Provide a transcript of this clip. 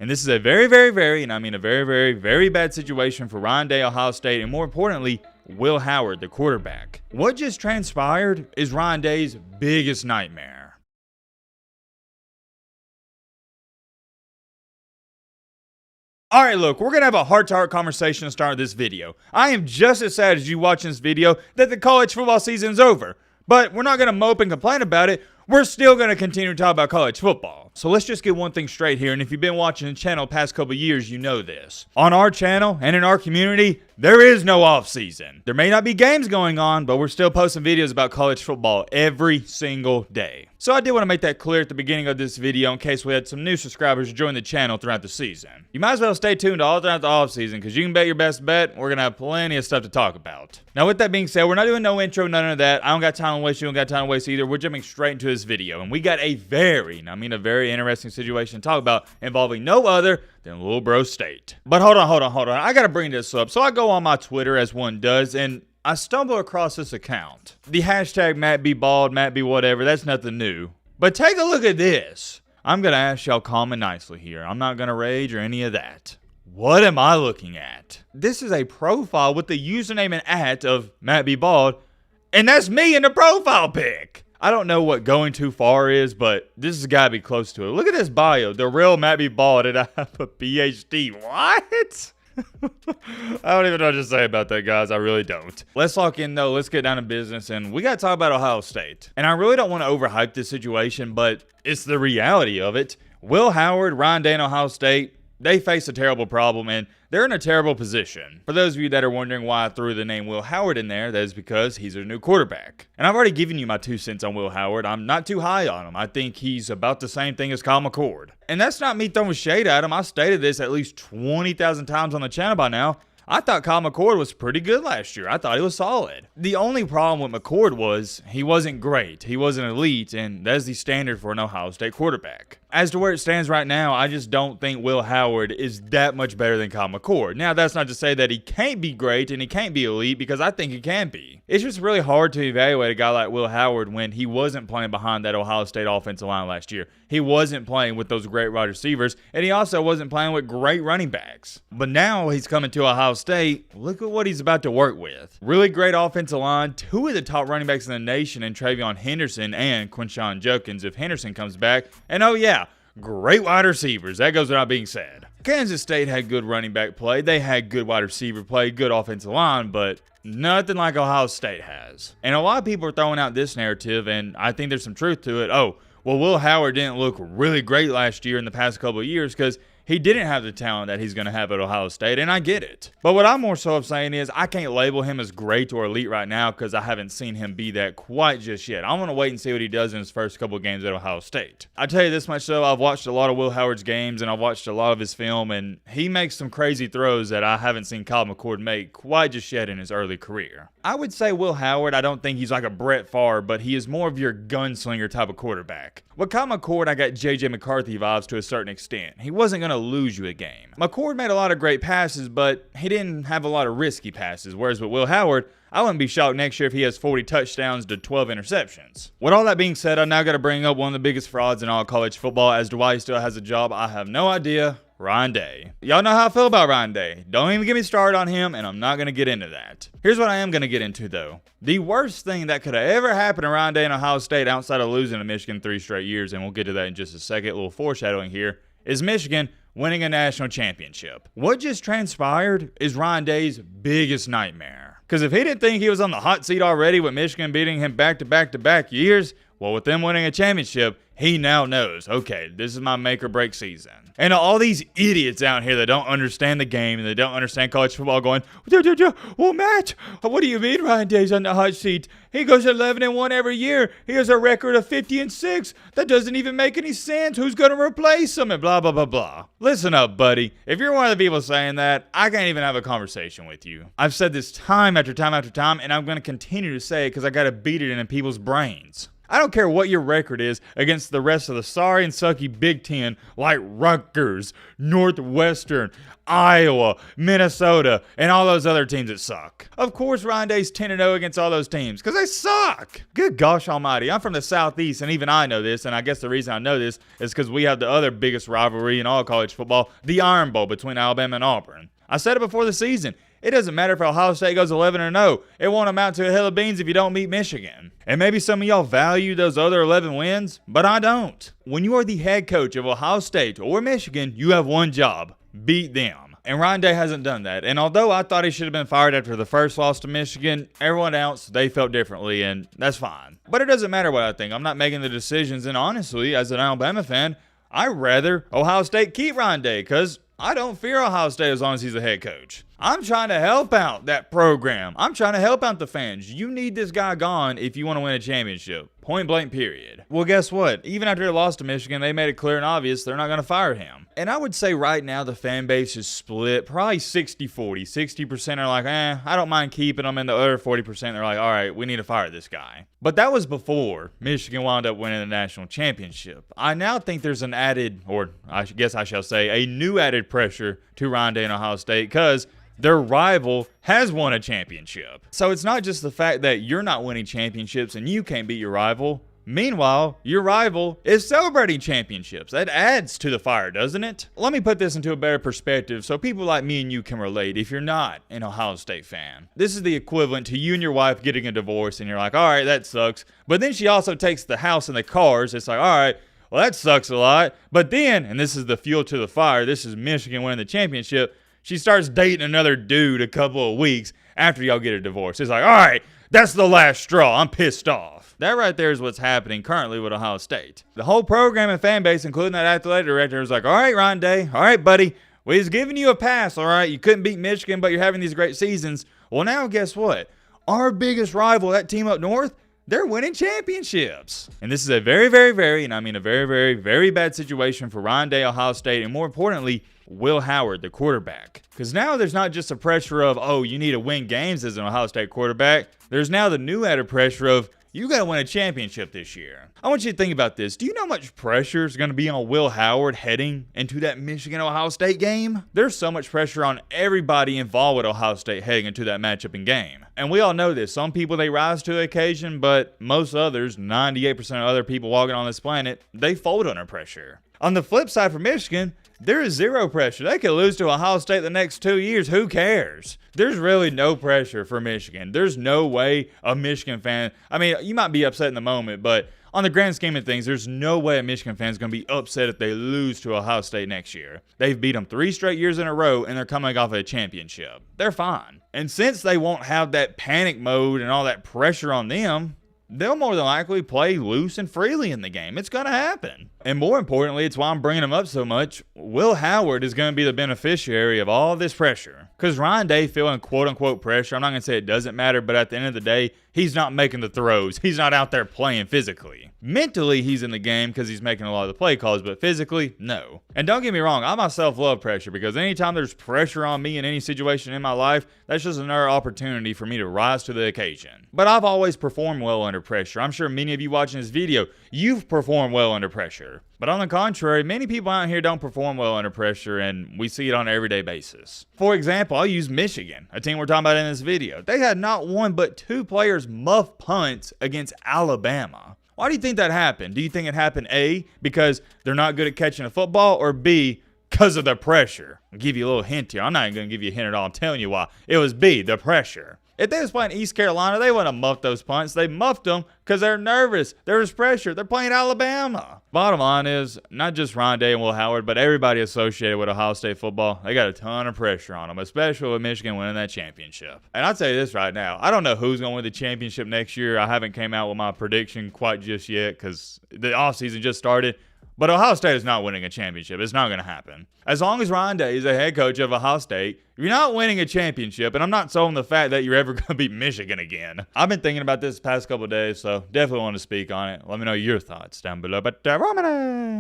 And this is a very, and I mean a very bad situation for Ryan Day, Ohio State, and more importantly, Will Howard, the quarterback. What just transpired is Ryan Day's biggest nightmare. Alright, look, we're going to have a heart-to-heart conversation to start this video. I am just as sad as you watching this video that the college football season is over. But we're not going to mope and complain about it. We're still going to continue to talk about college football. So let's just get one thing straight here, and if you've been watching the channel the past couple years, you know this. On our channel and in our community, there is no off season. There may not be games going on, but we're still posting videos about college football every single day. So I did want to make that clear at the beginning of this video in case we had some new subscribers join the channel throughout the season. You might as well stay tuned all throughout the off season because you can bet your best bet we're going to have plenty of stuff to talk about. Now with that being said, we're not doing no intro, none of that. I don't got time to waste, you don't got time to waste either. We're jumping straight into this video, and we got a very interesting situation to talk about involving no other than Little Bro State. But hold on. I gotta bring this up. So I go on my Twitter as one does, and I stumble across this account. The hashtag Matt be bald, Matt be whatever, that's nothing new. But take a look at this. I'm gonna ask y'all calm and nicely here. I'm not gonna rage or any of that. What am I looking at? This is a profile with the username and @ of Matt be bald, and that's me in the profile pic. I don't know what going too far is, but this has got to be close to it. Look at this bio. The real Matt be bald, and I have a PhD. What? I don't even know what to say about that, guys. I really don't. Let's lock in, though. Let's get down to business, and we got to talk about Ohio State. And I really don't want to overhype this situation, but it's the reality of it. Will Howard, Ryan Day, and Ohio State, they face a terrible problem, and they're in a terrible position. For those of you that are wondering why I threw the name Will Howard in there, that is because he's their new quarterback. And I've already given you my 2 cents on Will Howard. I'm not too high on him. I think he's about the same thing as Kyle McCord. And that's not me throwing shade at him. I stated this at least 20,000 times on the channel by now. I thought Kyle McCord was pretty good last year. I thought he was solid. The only problem with McCord was he wasn't great. He wasn't elite, and that's the standard for an Ohio State quarterback. As to where it stands right now, I just don't think Will Howard is that much better than Kyle McCord. Now, that's not to say that he can't be great and he can't be elite, because I think he can be. It's just really hard to evaluate a guy like Will Howard when he wasn't playing behind that Ohio State offensive line last year. He wasn't playing with those great wide receivers, and he also wasn't playing with great running backs. But now he's coming to Ohio State. Look at what he's about to work with. Really great offensive line, 2 of the top running backs in the nation in Travion Henderson and Quinshon Judkins if Henderson comes back. And oh yeah, great wide receivers. That goes without being said. Kansas State had good running back play. They had good wide receiver play, good offensive line, but nothing like Ohio State has. And a lot of people are throwing out this narrative, and I think there's some truth to it. Oh, well, Will Howard didn't look really great last year in the past couple of years because he didn't have the talent that he's going to have at Ohio State, and I get it. But what I'm more so of saying is I can't label him as great or elite right now because I haven't seen him be that quite just yet. I'm going to wait and see what he does in his first couple of games at Ohio State. I tell you this much though, I've watched a lot of Will Howard's games and I've watched a lot of his film, and he makes some crazy throws that I haven't seen Kyle McCord make quite just yet in his early career. I would say Will Howard, I don't think he's like a Brett Favre, but he is more of your gunslinger type of quarterback. With Kyle McCord, I got J.J. McCarthy vibes to a certain extent. He wasn't going to lose you a game. McCord made a lot of great passes, but he didn't have a lot of risky passes, whereas with Will Howard, I wouldn't be shocked next year if he has 40 touchdowns to 12 interceptions. With all that being said, I now got to bring up one of the biggest frauds in all college football. As to why he still has a job, I have no idea. Ryan Day. Y'all know how I feel about Ryan Day. Don't even get me started on him, and I'm not going to get into that. Here's what I am going to get into, though. The worst thing that could have ever happened to Ryan Day in Ohio State outside of losing to Michigan 3 straight years, and we'll get to that in just a second, a little foreshadowing here, is Michigan winning a national championship. What just transpired is Ryan Day's biggest nightmare. Because if he didn't think he was on the hot seat already with Michigan beating him back-to-back years, well, with them winning a championship, he now knows, okay, this is my make or break season. And all these idiots out here that don't understand the game and they don't understand college football going, well, Matt, what do you mean Ryan Day's on the hot seat? He goes 11-1 every year. He has a record of 50-6. That doesn't even make any sense. Who's going to replace him? And blah, blah, blah, blah. Listen up, buddy. If you're one of the people saying that, I can't even have a conversation with you. I've said this time after time after time, and I'm going to continue to say it because I got to beat it into people's brains. I don't care what your record is against the rest of the sorry and sucky Big Ten like Rutgers, Northwestern, Iowa, Minnesota, and all those other teams that suck. Of course, Ryan Day's 10-0 against all those teams because they suck. Good gosh almighty. I'm from the Southeast, and even I know this, and I guess the reason I know this is because we have the other biggest rivalry in all college football, the Iron Bowl between Alabama and Auburn. I said it before the season. It doesn't matter if Ohio State goes 11-0. It won't amount to a hill of beans if you don't beat Michigan. And maybe some of y'all value those other 11 wins, but I don't. When you are the head coach of Ohio State or Michigan, you have one job: beat them. And Ryan Day hasn't done that. And although I thought he should have been fired after the first loss to Michigan, everyone else, they felt differently, and that's fine. But it doesn't matter what I think. I'm not making the decisions, and honestly, as an Alabama fan, I'd rather Ohio State keep Ryan Day because I don't fear Ohio State as long as he's a head coach. I'm trying to help out that program. I'm trying to help out the fans. You need this guy gone if you want to win a championship. Point blank, period. Well, guess what? Even after they lost to Michigan, they made it clear and obvious they're not going to fire him. And I would say right now the fan base is split probably 60-40. 60% are like, I don't mind keeping him, and the other 40% are like, all right, we need to fire this guy. But that was before Michigan wound up winning the national championship. I now think there's an added, or I guess I shall say, a new added pressure to Ryan Day and Ohio State because their rival has won a championship. So it's not just the fact that you're not winning championships and you can't beat your rival. Meanwhile, your rival is celebrating championships. That adds to the fire, doesn't it? Let me put this into a better perspective so people like me and you can relate if you're not an Ohio State fan. This is the equivalent to you and your wife getting a divorce and you're like, all right, that sucks. But then she also takes the house and the cars. It's like, all right, well, that sucks a lot. But then, and this is the fuel to the fire, this is Michigan winning the championship, she starts dating another dude a couple of weeks after y'all get a divorce. It's like, all right, that's the last straw. I'm pissed off. That right there is what's happening currently with Ohio State. The whole program and fan base, including that athletic director, is like, all right, Ryan Day, all right, buddy, we was giving you a pass, all right? You couldn't beat Michigan, but you're having these great seasons. Well, now guess what? Our biggest rival, that team up north, they're winning championships. And this is a very, very, very, and I mean a very, very, very bad situation for Ryan Day, Ohio State, and more importantly, Will Howard, the quarterback. Because now there's not just a pressure of, oh, you need to win games as an Ohio State quarterback. There's now the new added pressure of, you got to win a championship this year. I want you to think about this. Do you know how much pressure is going to be on Will Howard heading into that Michigan-Ohio State game? There's so much pressure on everybody involved with Ohio State heading into that matchup and game. And we all know this. Some people, they rise to the occasion, but most others, 98% of other people walking on this planet, they fold under pressure. On the flip side for Michigan, there is zero pressure. They could lose to Ohio State the next 2 years. Who cares? There's really no pressure for Michigan. There's no way a Michigan fan, I mean, you might be upset in the moment, but on the grand scheme of things, there's no way a Michigan fan is going to be upset if they lose to Ohio State next year. They've beat them 3 straight years in a row, and they're coming off a championship. They're fine. And since they won't have that panic mode and all that pressure on them, they'll more than likely play loose and freely in the game. It's going to happen. And more importantly, it's why I'm bringing him up so much. Will Howard is going to be the beneficiary of all this pressure. Because Ryan Day feeling quote-unquote pressure, I'm not going to say it doesn't matter, but at the end of the day, he's not making the throws. He's not out there playing physically. Mentally, he's in the game because he's making a lot of the play calls, but physically, no. And don't get me wrong, I myself love pressure because anytime there's pressure on me in any situation in my life, that's just another opportunity for me to rise to the occasion. But I've always performed well under pressure. I'm sure many of you watching this video, you've performed well under pressure. But on the contrary, many people out here don't perform well under pressure, and we see it on an everyday basis. For example, I'll use Michigan, a team we're talking about in this video. They had not one but 2 players muff punts against Alabama. Why do you think that happened? Do you think it happened A, because they're not good at catching a football, or B, because of the pressure? I'll give you a little hint here. I'm not even going to give you a hint at all. I'm telling you why. It was B, the pressure. If they was playing East Carolina, they wouldn't have muffed those punts. They muffed them because they're nervous. There was pressure. They're playing Alabama. Bottom line is, not just Ryan Day and Will Howard, but everybody associated with Ohio State football, they got a ton of pressure on them, especially with Michigan winning that championship. And I'll tell you this right now. I don't know who's going to win the championship next year. I haven't came out with my prediction quite just yet because the offseason just started. But Ohio State is not winning a championship. It's not going to happen. As long as Ryan Day is the head coach of Ohio State, you're not winning a championship, and I'm not sold on the fact that you're ever going to beat Michigan again. I've been thinking about this the past couple of days, so definitely want to speak on it. Let me know your thoughts down below. But Romany!